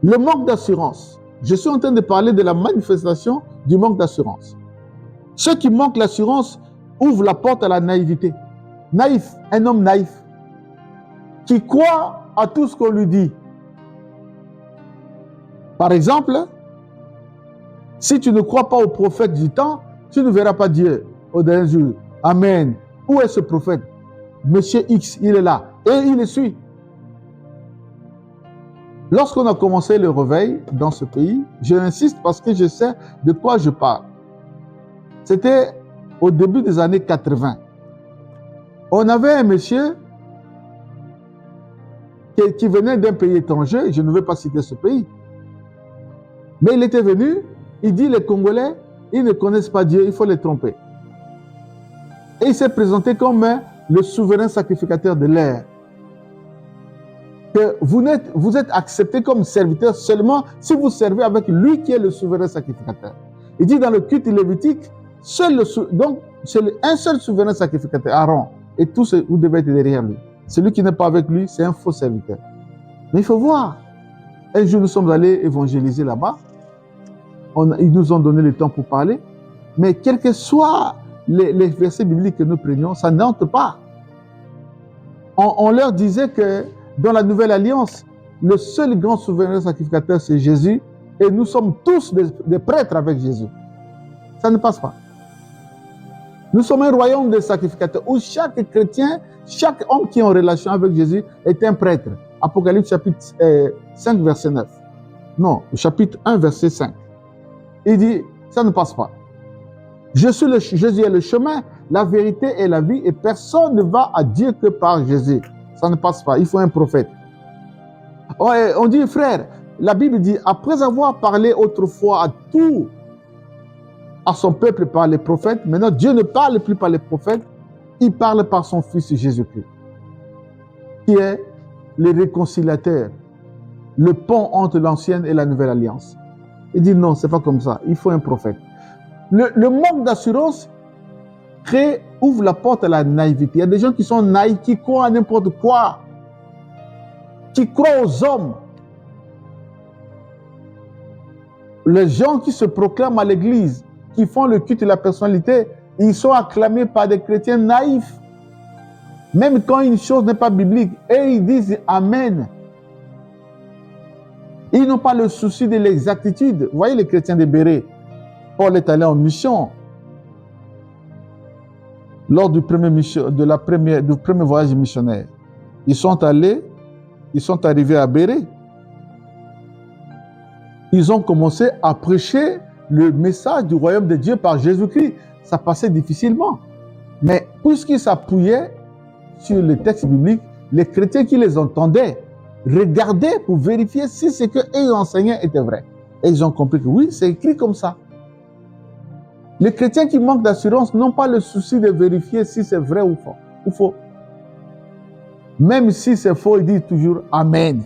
Le manque d'assurance. Je suis en train de parler de la manifestation du manque d'assurance. Ceux qui manquent l'assurance ouvrent la porte à la naïveté. Naïf, un homme naïf, qui croit à tout ce qu'on lui dit. Par exemple, si tu ne crois pas au prophète du temps, tu ne verras pas Dieu au dernier jour. Amen. Où est ce prophète? Monsieur X, il est là. Et il le suit. Lorsqu'on a commencé le réveil dans ce pays, j'insiste parce que je sais de quoi je parle. C'était au début des années 80. On avait un monsieur qui venait d'un pays étranger, je ne veux pas citer ce pays, mais il était venu, il dit les Congolais, ils ne connaissent pas Dieu, il faut les tromper. Et il s'est présenté comme le souverain sacrificateur de l'air. Que vous êtes accepté comme serviteur seulement si vous servez avec lui qui est le souverain sacrificateur. Il dit dans le culte lévitique, donc c'est un seul souverain sacrificateur, Aaron, et tous vous devez être derrière lui. Celui qui n'est pas avec lui, c'est un faux serviteur. Mais il faut voir. Un jour, nous sommes allés évangéliser là-bas. Ils nous ont donné le temps pour parler. Mais quels que soient les versets bibliques que nous prenions, ça n'entre pas. On leur disait que dans la nouvelle alliance, le seul grand souverain sacrificateur, c'est Jésus. Et nous sommes tous des prêtres avec Jésus. Ça ne passe pas. Nous sommes un royaume de sacrificateurs où chaque chrétien, chaque homme qui est en relation avec Jésus est un prêtre. Apocalypse chapitre 5, verset 9. Non, chapitre 1, verset 5. Il dit, ça ne passe pas. Jésus est le chemin, la vérité et la vie, et personne ne va à Dieu que par Jésus. Ça ne passe pas, il faut un prophète. On dit, frère, la Bible dit, après avoir parlé autrefois à son peuple par les prophètes, maintenant Dieu ne parle plus par les prophètes, il parle par son Fils Jésus-Christ, qui est le réconciliateur, le pont entre l'ancienne et la nouvelle alliance. Il dit non, c'est pas comme ça, il faut un prophète. Le manque d'assurance ouvre la porte à la naïveté. Il y a des gens qui sont naïfs, qui croient à n'importe quoi, qui croient aux hommes. Les gens qui se proclament à l'église, qui font le culte de la personnalité, ils sont acclamés par des chrétiens naïfs. Même quand une chose n'est pas biblique, et ils disent Amen. Ils n'ont pas le souci de l'exactitude. Vous voyez les chrétiens de Béret, Paul est allé en mission. Lors du premier voyage missionnaire, ils sont arrivés à Béret. Ils ont commencé à prêcher le message du royaume de Dieu par Jésus-Christ. Ça passait difficilement. Mais puisqu'ils s'appuyaient sur les textes bibliques, les chrétiens qui les entendaient regardaient pour vérifier si ce qu'ils enseignaient était vrai. Et ils ont compris que oui, c'est écrit comme ça. Les chrétiens qui manquent d'assurance n'ont pas le souci de vérifier si c'est vrai ou faux. Même si c'est faux, ils disent toujours Amen.